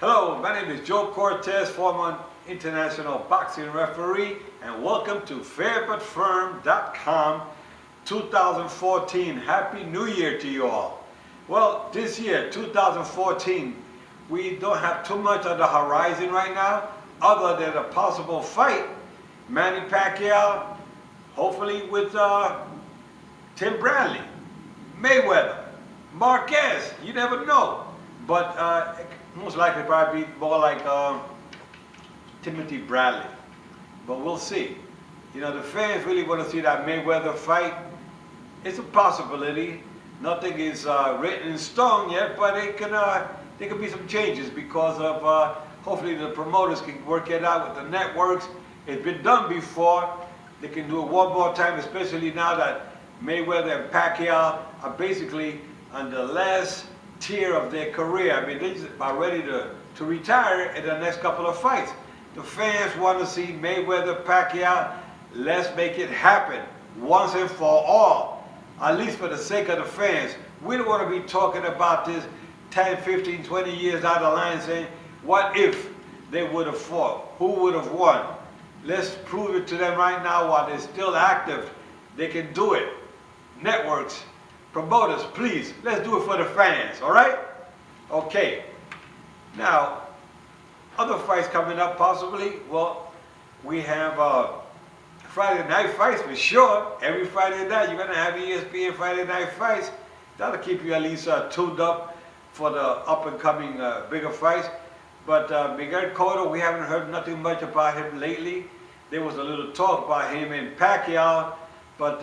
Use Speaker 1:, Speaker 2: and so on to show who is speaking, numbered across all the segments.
Speaker 1: Hello, my name is Joe Cortez, former international boxing referee, and welcome to fairbutfirm.com 2014. Happy New Year to you all. Well, this year, 2014, we don't have too much on the horizon right now, other than a possible fight, Manny Pacquiao, hopefully with Tim Bradley, Mayweather, Marquez, you never know. But most likely probably be more like Timothy Bradley. But we'll see. You know, the fans really want to see that Mayweather fight. It's a possibility. Nothing is written in stone yet, but there can be some changes because of hopefully the promoters can work it out with the networks. It's been done before. They can do it one more time, especially now that Mayweather and Pacquiao are basically on the last tier of their career. I mean, they're just about ready to retire in the next couple of fights. The fans want to see Mayweather, Pacquiao. Let's make it happen once and for all, at least for the sake of the fans. We don't want to be talking about this 10, 15, 20 years down the line saying, what if they would have fought? Who would have won? Let's prove it to them right now while they're still active. They can do it. Networks, promoters, please, let's do it for the fans, all right? Okay. Now, other fights coming up possibly. Well, we have Friday night fights for sure. Every Friday night you're going to have ESPN Friday night fights. That'll keep you at least tuned up for the up-and-coming bigger fights. But Miguel Cotto, we haven't heard nothing much about him lately. There was a little talk about him and Pacquiao, but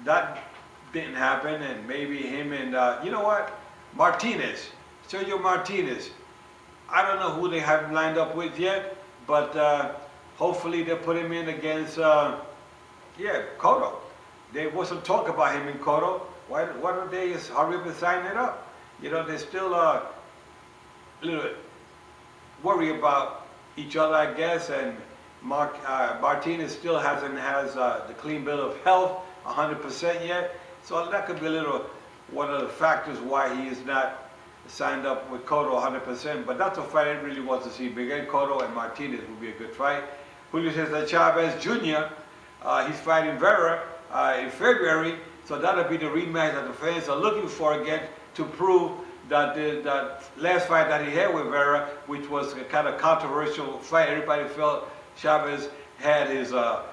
Speaker 1: that didn't happen, and maybe him and, you know what, Martinez, Sergio Martinez. I don't know who they haven't lined up with yet, but hopefully they'll put him in against, Cotto. There was some talk about him and Cotto. Why don't they just hurry up and sign it up? You know, they're still a little worried about each other, I guess, and Martinez still hasn't the clean bill of health 100% yet. So that could be one of the factors why he is not signed up with Cotto 100%. But that's a fight I really want to see. Miguel Cotto and Martinez would be a good fight. Julio Cesar Chavez Jr., he's fighting Vera in February. So that'll be the rematch that the fans are looking for again to prove that that last fight that he had with Vera, which was a kind of controversial fight. Everybody felt Chavez had his a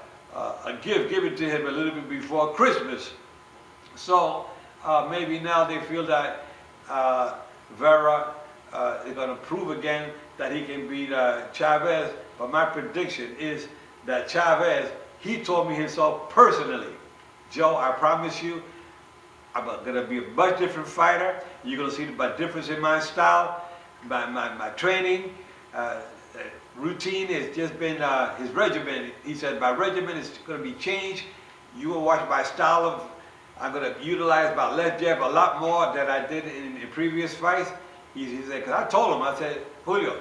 Speaker 1: gift given to him a little bit before Christmas. So maybe now they feel that Vera is going to prove again that he can beat Chavez. But my prediction is that Chavez, he told me himself personally, Joe, I promise you, I'm going to be a much different fighter. You're going to see the difference in my style, my training. Routine has just been his regimen. He said, my regimen is going to be changed. You will watch my style of, I'm going to utilize my left jab a lot more than I did in previous fights. He said, because I told him, I said, Julio,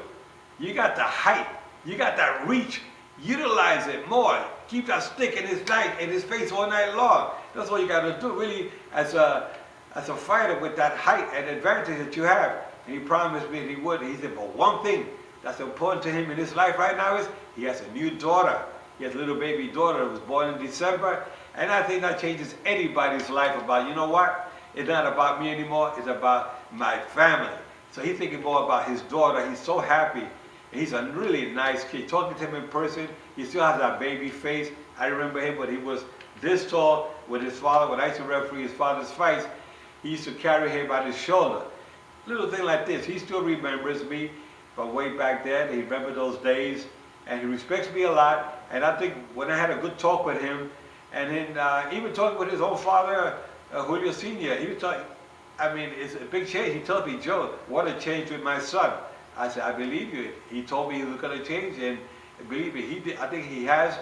Speaker 1: you got the height, you got that reach, utilize it more. Keep that stick in his face all night long. That's what you got to do, really, as a fighter with that height and advantage that you have. And he promised me that he would. He said, but one thing that's important to him in his life right now is he has a new daughter. He has a little baby daughter that was born in December. And I think that changes anybody's life about, you know what? It's not about me anymore. It's about my family. So he's thinking more about his daughter. He's so happy. And he's a really nice kid. Talking to him in person, he still has that baby face. I remember him when he was this tall with his father. When I used to referee his father's fights, he used to carry him on his shoulder. Little thing like this. He still remembers me from way back then. He remembered those days, and he respects me a lot. And I think when I had a good talk with him, and then even talking with his own father, Julio Sr., he was talking, I mean, it's a big change. He told me, Joe, what a change with my son. I said, I believe you. He told me he was going to change, and believe me, he did. I think he has.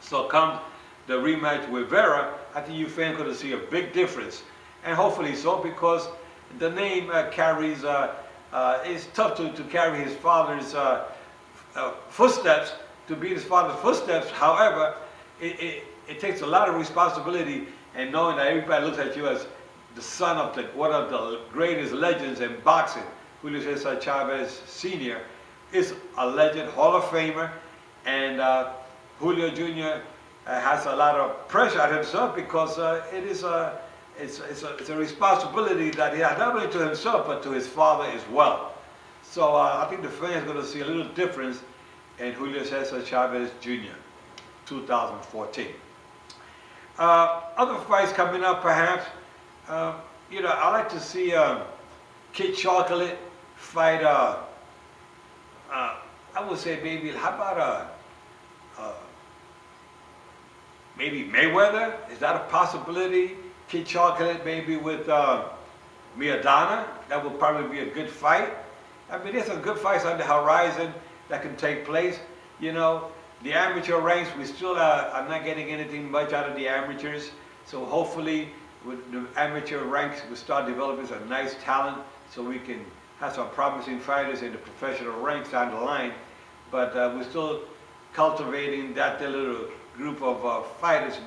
Speaker 1: So come the rematch with Vera, I think you fans going to see a big difference, and hopefully so, because the name carries. It's tough to carry his father's footsteps, to beat his father's footsteps. However, it takes a lot of responsibility, and knowing that everybody looks at you as the son of one of the greatest legends in boxing. Julio Cesar Chavez Sr. is a legend Hall of Famer, and Julio Jr. Has a lot of pressure on himself because it's a responsibility that he has not only to himself but to his father as well. So I think the fans are going to see a little difference in Julio Cesar Chavez Jr. 2014. Other fights coming up, perhaps. You know, I like to see Kid Chocolate fight. I would say maybe how about maybe Mayweather? Is that a possibility? Kid Chocolate maybe with Maidana? That would probably be a good fight. I mean, there's some good fights on the horizon that can take place. You know, the amateur ranks, we still are not getting anything much out of the amateurs. So hopefully, with the amateur ranks, we start developing some nice talent so we can have some promising fighters in the professional ranks down the line. But we're still cultivating that little group of fighters,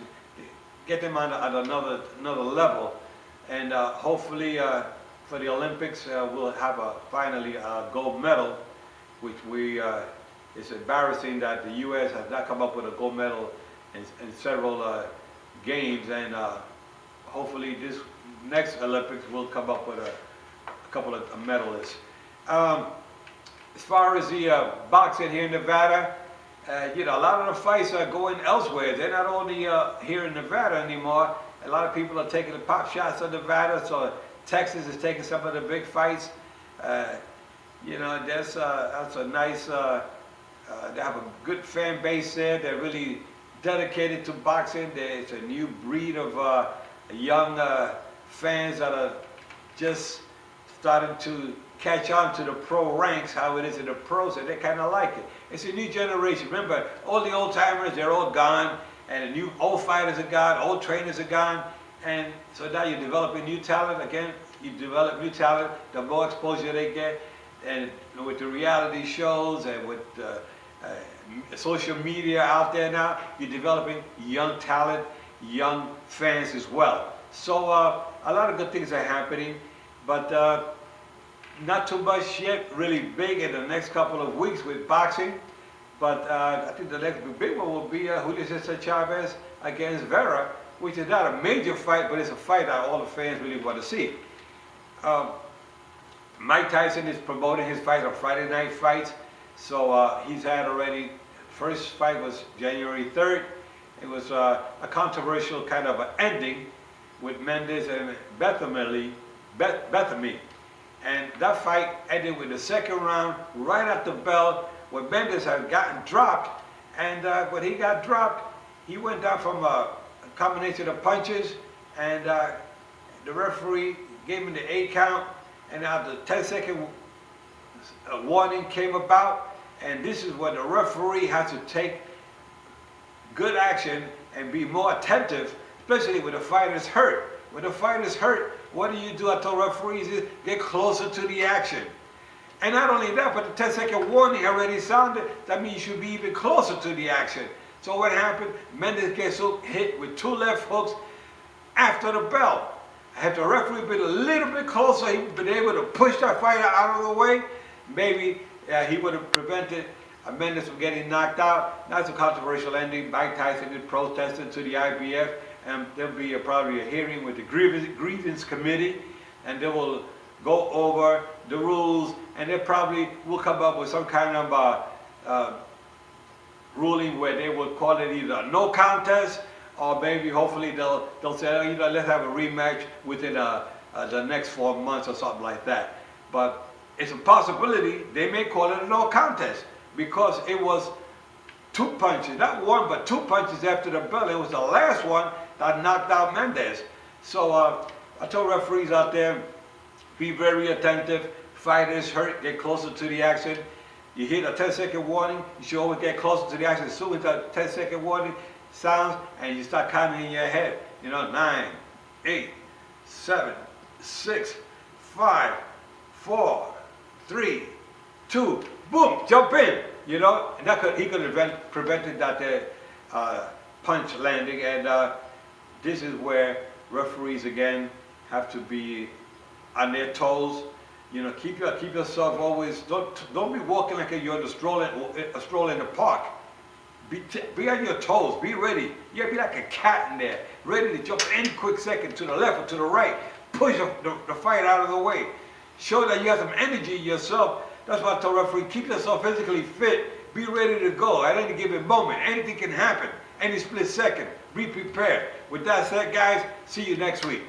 Speaker 1: get them on another level, and hopefully for the Olympics we'll have finally a gold medal, which it's embarrassing that the U.S. has not come up with a gold medal in several games, and hopefully this next Olympics we'll come up with a couple of medalists. As far as the boxing here in Nevada, you know, a lot of the fights are going elsewhere. They're not only here in Nevada anymore. A lot of people are taking the pop shots of Nevada, so Texas is taking some of the big fights. You know, that's a nice, they have a good fan base there. They're really dedicated to boxing. There's a new breed of young fans that are just starting to catch on to the pro ranks, how it is in the pros, and they kind of like it. It's a new generation. Remember, all the old timers, they're all gone, and the new old fighters are gone, old trainers are gone, and so now you're developing new talent. Again, you develop new talent, the more exposure they get, and with the reality shows and with social media out there now, you're developing young talent, young fans as well. So a lot of good things are happening, but not too much yet really big in the next couple of weeks with boxing, but I think the next big one will be Julio Cesar Chavez against Vera, which is not a major fight, but it's a fight that all the fans really want to see. Mike Tyson is promoting his fights on Friday night fights, so he's had already, first fight was January 3rd. It was a controversial kind of an ending with Mendez and Barthelemy. And that fight ended with the second round, right at the bell, where Mendez had gotten dropped. And when he got dropped, he went down from a combination of punches, and the referee gave him the 8 count, and now the 10-second warning came about, and this is when the referee has to take good action and be more attentive, especially when the fighter is hurt. When the fighter is hurt, what do? I told referees is get closer to the action. And not only that, but the 10-second warning already sounded. That means you should be even closer to the action. So what happened? Mendez gets hit with 2 left hooks after the bell. Had the referee been a little bit closer, he would have been able to push that fighter out of the way. Maybe he would have prevented Mendez from getting knocked out. That's a controversial ending. Mike Tyson is protesting to the IBF. And there'll be probably a hearing with the grievance committee, and they will go over the rules, and they probably will come up with some kind of ruling where they will call it either a no contest, or maybe hopefully they'll say, oh, you know, let's have a rematch within the next 4 months or something like that. But it's a possibility they may call it a no contest because it was 2 punches, not 1, but 2 punches after the bell. It was the last one that knocked out Mendez. So I told referees out there, be very attentive. Fighters hurt, get closer to the action. You hear the 10-second warning, you should always get closer to the action. As soon as that 10-second warning sounds, and you start counting in your head, you know, 9, 8, 7, 6, 5, 4, 3, 2, boom, jump in. You know, and he could have prevented that punch landing, and this is where referees again have to be on their toes. You know, keep yourself always, don't be walking like you're in a stroll in the park. Be on your toes, be ready. You gotta be like a cat in there, ready to jump any quick second to the left or to the right. Push the fight out of the way. Show that you have some energy in yourself. That's why I tell referee, keep yourself physically fit. Be ready to go at any given moment. Anything can happen, any split second. Be prepared. With that said, guys, see you next week.